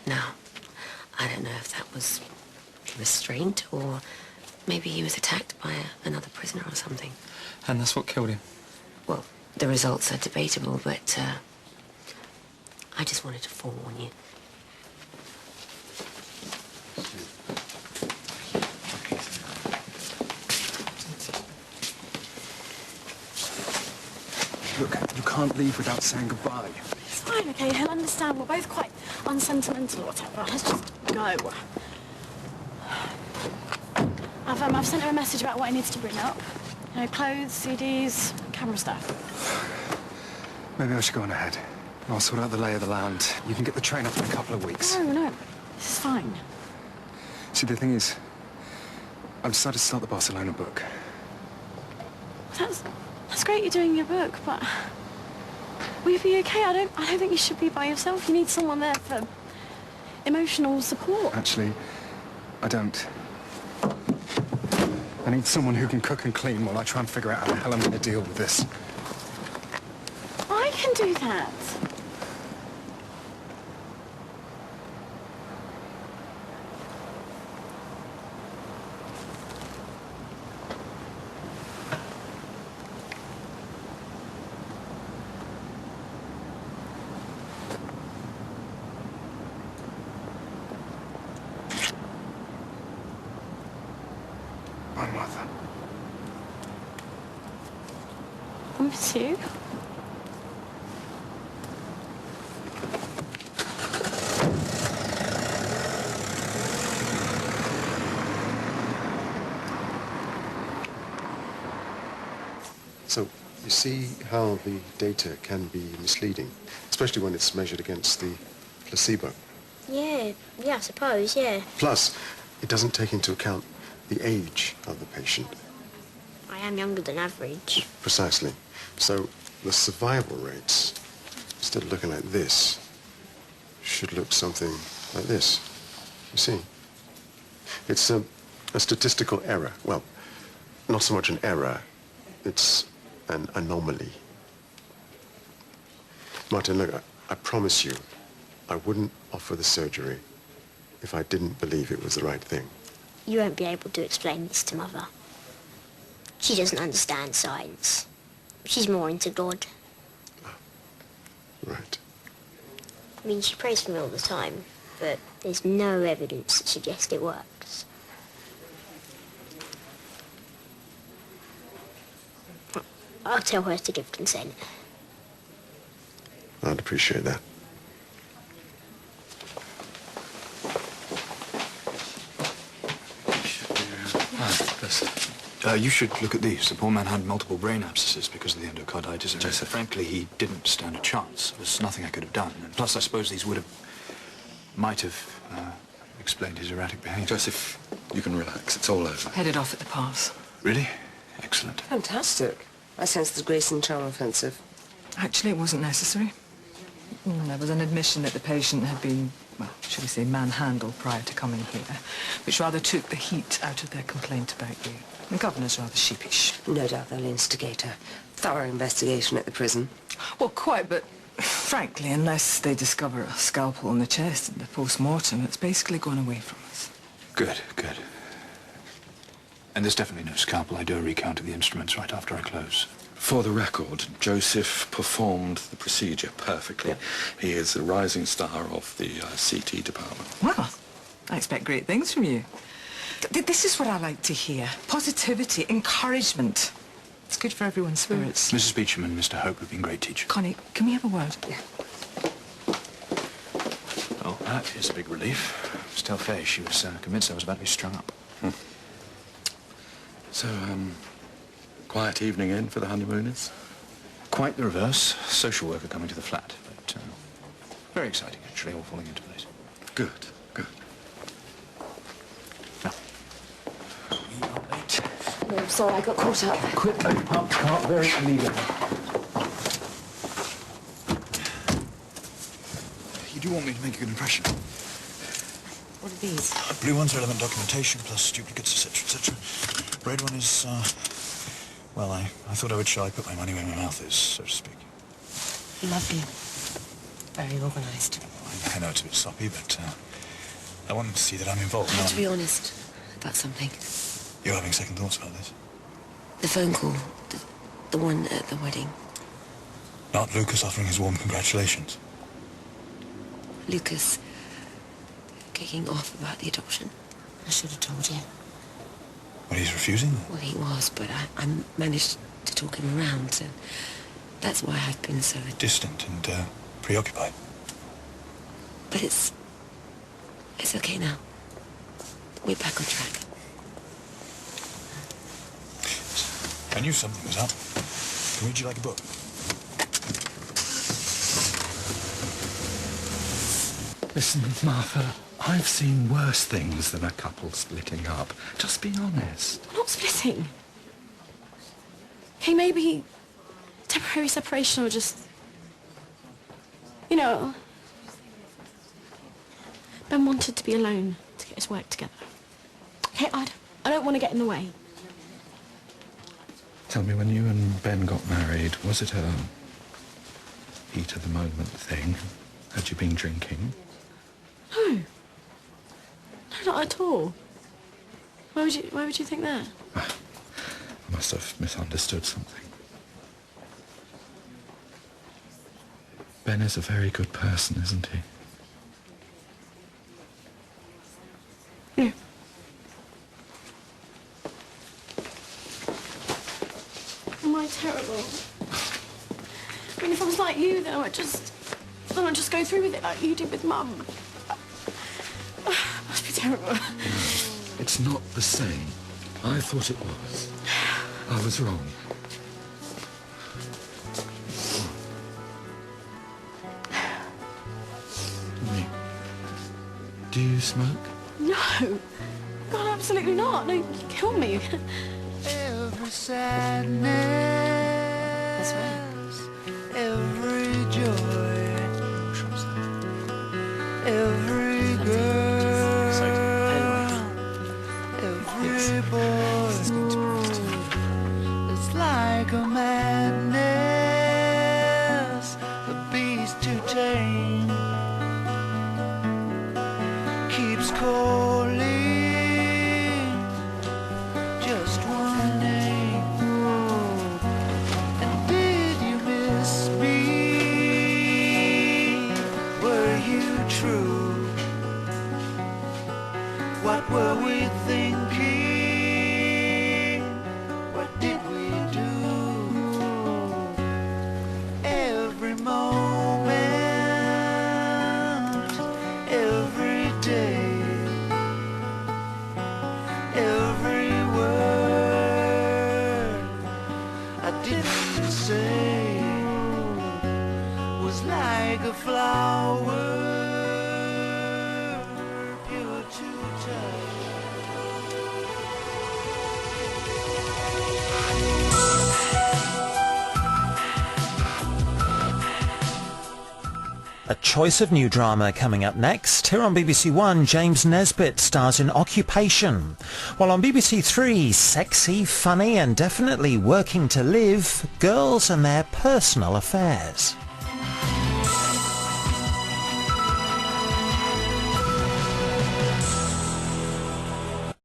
Now, I don't know if that was restraint or maybe he was attacked by another prisoner or something. And that's what killed him? Well, the results are debatable, but I just wanted to forewarn you. Look, you can't leave without saying goodbye. It's fine, okay? He'll understand. We're both quite unsentimental or whatever. Let's just go. I've sent him a message about what he needs to bring up. You know, clothes, CDs, camera stuff. Maybe I should go on ahead. I'll sort out the lay of the land. You can get the train up in a couple of weeks. No. This is fine. See, the thing is, I've decided to start the Barcelona book. That's great you're doing your book, but will you be okay? I don't think you should be by yourself. You need someone there for emotional support. Actually, I don't. I need someone who can cook and clean while I try and figure out how the hell I'm going to deal with this. I can do that. My mother. I miss you. So, you see how the data can be misleading, especially when it's measured against the placebo. Yeah, I suppose, yeah. Plus, it doesn't take into account the age of the patient. I am younger than average. Precisely. So, the survival rates, instead of looking like this, should look something like this. You see? It's a statistical error. Well, not so much an error, it's an anomaly. Martin, look, I promise you, I wouldn't offer the surgery if I didn't believe it was the right thing. You won't be able to explain this to Mother. She doesn't understand science. She's more into God. Oh, right. I mean, she prays for me all the time, but there's no evidence that suggests it works. I'll tell her to give consent. I'd appreciate that. You should look at these. The poor man had multiple brain abscesses because of the endocarditis. And Joseph. Frankly, he didn't stand a chance. There was nothing I could have done. And plus, I suppose these might have explained his erratic behavior. Joseph, you can relax. It's all over. Headed off at the pass. Really? Excellent. Fantastic. I sense the Grace and Charm offensive. Actually, it wasn't necessary. There was an admission that the patient had been, well, should we say, manhandled prior to coming here, which rather took the heat out of their complaint about you. The governor's rather sheepish. No doubt they'll instigate a thorough investigation at the prison. Well, quite, but frankly, unless they discover a scalpel on the chest in the post-mortem, it's basically gone away from us. Good. And there's definitely no scalpel. I do a recount of the instruments right after I close. For the record, Joseph performed the procedure perfectly. Yeah. He is a rising star of the CT department. Well, I expect great things from you. This is what I like to hear. Positivity, encouragement. It's good for everyone's spirits. Mrs. Beecham and Mr. Hope have been great teachers. Connie, can we have a word? Yeah. Oh, that is a big relief. Still fair. She was convinced I was about to be strung up. So, quiet evening in for the honeymooners? Quite the reverse. Social worker coming to the flat. But very exciting, actually, all falling into place. Good. Now, we are late. No, I'm sorry, I got caught up. Quickly, park the car very illegally. You do want me to make a good impression? What are these? Blue one's relevant documentation, plus duplicates, etc., etc. Red one is, well, I thought I would show I put my money where my mouth is, so to speak. Lovely. Very organised. I know it's a bit sloppy, but I want them to see that I'm involved. I have to be honest about something. You're having second thoughts about this? The phone call, the one at the wedding. Not Lucas offering his warm congratulations. Lucas kicking off about the adoption. I should have told you. But he's refusing? Well, he was, but I managed to talk him around, so that's why I've been so... Distant and preoccupied. But it's okay now. We're back on track. I knew something was up. Can read you like a book. Listen, Martha, I've seen worse things than a couple splitting up. Just be honest. We're not splitting. Okay, maybe temporary separation or just... You know... Ben wanted to be alone to get his work together. Okay, I don't want to get in the way. Tell me, when you and Ben got married, was it a heat of the moment thing? Had you been drinking? No. No, not at all. Why would you think that? I must have misunderstood something. Ben is a very good person, isn't he? Yeah. Am I terrible? I mean, if I was like you, then I would just go through with it like you did with Mum. Must be terrible. It's not the same. I thought it was. I was wrong. Tell me, do you smoke? No. God, absolutely not. No, you kill me. Every sadness, That's right. every joy, every girl, every boy. It's like a madness, a beast to tame, keeps calling just one name. And did you miss me? Were you true? What were we thinking? What did we do? Every moment, every day, every word I didn't say was like a flower, pure to touch. A choice of new drama coming up next. Here on BBC One, James Nesbitt stars in Occupation. While on BBC Three, sexy, funny and definitely working to live, girls and their personal affairs.